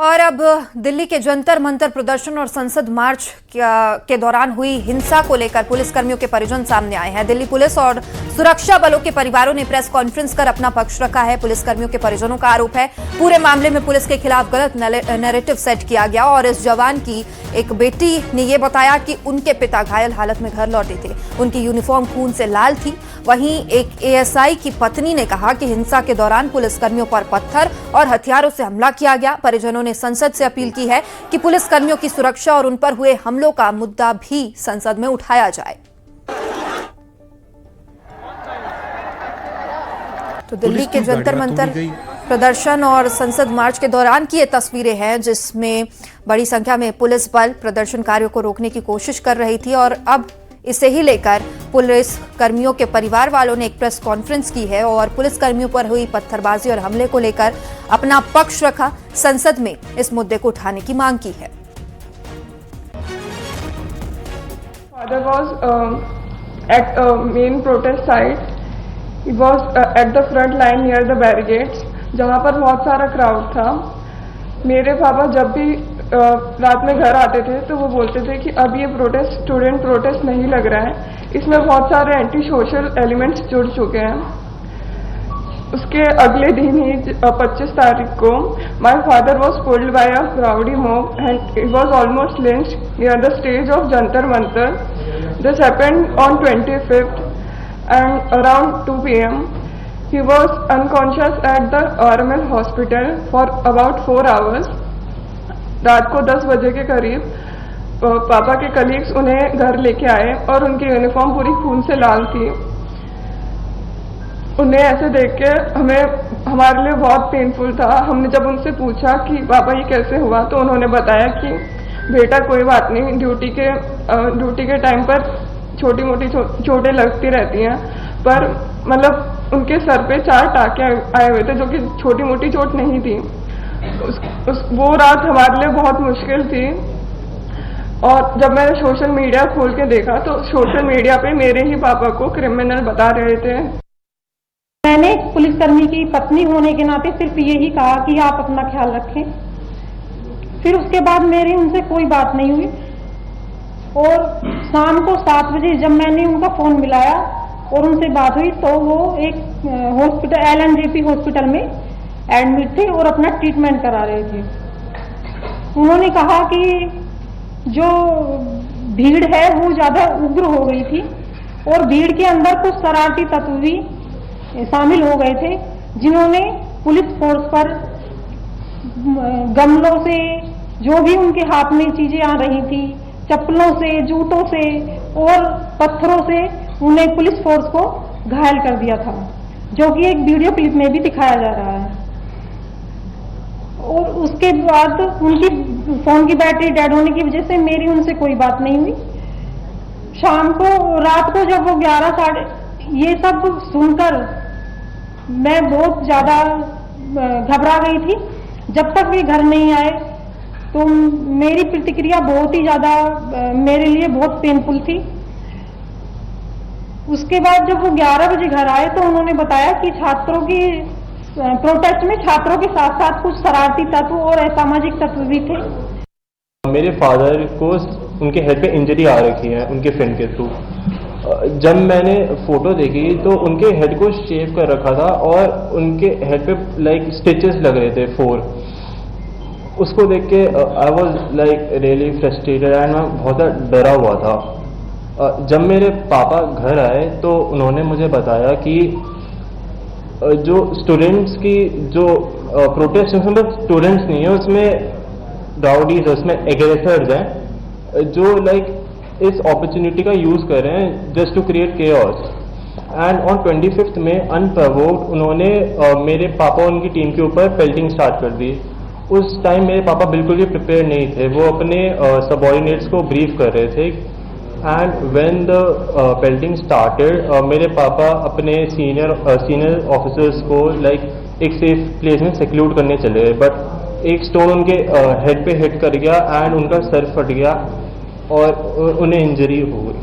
और अब दिल्ली के जंतर मंतर प्रदर्शन और संसद मार्च के दौरान हुई हिंसा को लेकर पुलिसकर्मियों के परिजन सामने आए हैं। दिल्ली पुलिस और सुरक्षा बलों के परिवारों ने प्रेस कॉन्फ्रेंस कर अपना पक्ष रखा है। पुलिसकर्मियों के परिजनों का आरोप है पूरे मामले में पुलिस के खिलाफ गलत नैरेटिव सेट किया गया और इस जवान की एक बेटी ने यह बताया कि उनके पिता घायल हालत में घर लौटे थे, उनकी यूनिफॉर्म खून से लाल थी। वहीं एक एएसआई की पत्नी ने कहा कि हिंसा के दौरान पुलिसकर्मियों पर पत्थर और हथियारों से हमला किया गया। परिजनों ने संसद से अपील की है कि पुलिसकर्मियों की सुरक्षा और उन पर हुए हमलों का मुद्दा भी संसद में उठाया जाए। तो दिल्ली के जंतर मंतर प्रदर्शन और संसद मार्च के दौरान की ये तस्वीरें हैं जिसमें बड़ी संख्या में पुलिस बल प्रदर्शनकारियों को रोकने की कोशिश कर रही थी और अब इसे ही लेकर पुलिस कर्मियों के परिवार वालों ने एक प्रेस कॉन्फ्रेंस की है और पुलिस कर्मियों पर हुई पत्थरबाजी और हमले को लेकर अपना पक्ष रखा, संसद में इस मुद्दे को उठाने की मांग की है। Father was at a main protest site. He was at the front line near the barricades, जहाँ पर बहुत सारा क्राउड था। मेरे पापा जब भी रात में घर आते थे तो वो बोलते थे कि अब ये प्रोटेस्ट स्टूडेंट प्रोटेस्ट नहीं लग रहा है, इसमें बहुत सारे एंटी सोशल एलिमेंट्स जुड़ चुके हैं। उसके अगले दिन ही 25 तारीख को my father was pulled bye a crowdy mob and he was almost lynched near the stage of Jantar Mantar. This happened on 25th and around 2 p.m. he was unconscious at the RML hospital for about 4 hours. रात को 10 बजे के करीब पापा के colleagues उन्हें घर लेके आए और उनकी यूनिफॉर्म पूरी खून से लाल थी। उन्हें ऐसे देख के हमारे लिए बहुत पेनफुल था। हमने जब उनसे पूछा कि पापा ये कैसे हुआ तो उन्होंने बताया कि बेटा कोई बात नहीं, ड्यूटी के टाइम पर छोटी मोटी चोटें लगती रहती हैं, पर मतलब उनके सर पे 4 टाके आए हुए थे जो कि छोटी मोटी चोट नहीं थी। वो रात हमारे लिए बहुत मुश्किल थी और जब मैंने सोशल मीडिया खोल के देखा तो सोशल मीडिया पे मेरे ही पापा को क्रिमिनल बता रहे थे। मैंने पुलिसकर्मी की पत्नी होने के नाते सिर्फ यही कहा कि आप अपना ख्याल रखें। फिर उसके बाद मेरी उनसे कोई बात नहीं हुई और शाम को 7 बजे जब मैंने उनका फोन मिलाया और उनसे बात हुई तो वो एक हॉस्पिटल LNJP हॉस्पिटल में एडमिट थे और अपना ट्रीटमेंट करा रहे थे। उन्होंने कहा कि जो भीड़ है वो ज्यादा उग्र हो गई थी और भीड़ के अंदर कुछ शरारती तत्व भी शामिल हो गए थे जिन्होंने पुलिस फोर्स पर गमलों से, जो भी उनके हाथ में चीजें आ रही थी, चप्पलों से, जूतों से और पत्थरों से उन्हें पुलिस फोर्स को घायल कर दिया था, जो कि एक वीडियो क्लिप में भी दिखाया जा रहा है। और उसके बाद उनकी फोन की बैटरी डेड होने की वजह से मेरी उनसे कोई बात नहीं हुई। शाम को, रात को जब वो 11 साढ़े, ये सब सुनकर मैं बहुत ज्यादा घबरा गई थी। जब तक वे घर नहीं आए तो मेरी प्रतिक्रिया बहुत ही ज्यादा मेरे लिए बहुत पेनफुल थी। उसके बाद जब वो 11 बजे घर आए तो उन्होंने बताया कि छात्रों की प्रोटेस्ट में छात्रों के साथ साथ कुछ शरारती तत्व और असामाजिक तत्व भी थे। मेरे फादर को उनके हेड पे इंजरी आ रखी है उनके फ्रेंड के थ्रू। जब मैंने फोटो देखी तो उनके हेड को शेव कर रखा था और उनके हेड पे लाइक स्टिचेस लग रहे थे 4। उसको देख के I was like really frustrated and मैं बहुत डरा हुआ था। जब मेरे पापा घर आए तो उन्होंने मुझे बताया कि जो स्टूडेंट्स की जो प्रोटेस्ट उसमें स्टूडेंट्स नहीं है, उसमें राउडीज है, उसमें एग्रेसर्स हैं जो लाइक इस अपॉर्चुनिटी का यूज़ कर रहे हैं just to create chaos. And on 25th में अनप्रोवोक्ड उन्होंने मेरे पापा और उनकी टीम के ऊपर पेल्टिंग स्टार्ट कर दी। उस टाइम मेरे पापा बिल्कुल भी प्रिपेयर नहीं थे, वो अपने सबऑर्डिनेट्स को ब्रीफ कर रहे थे। And when the pelting started मेरे पापा अपने सीनियर ऑफिसर्स को लाइक एक सेफ प्लेस में सिक्यूर करने चले गए, बट एक स्टोन उनके हेड पे हिट कर गया एंड उनका सर फट गया और उन्हें इंजरी हो गई।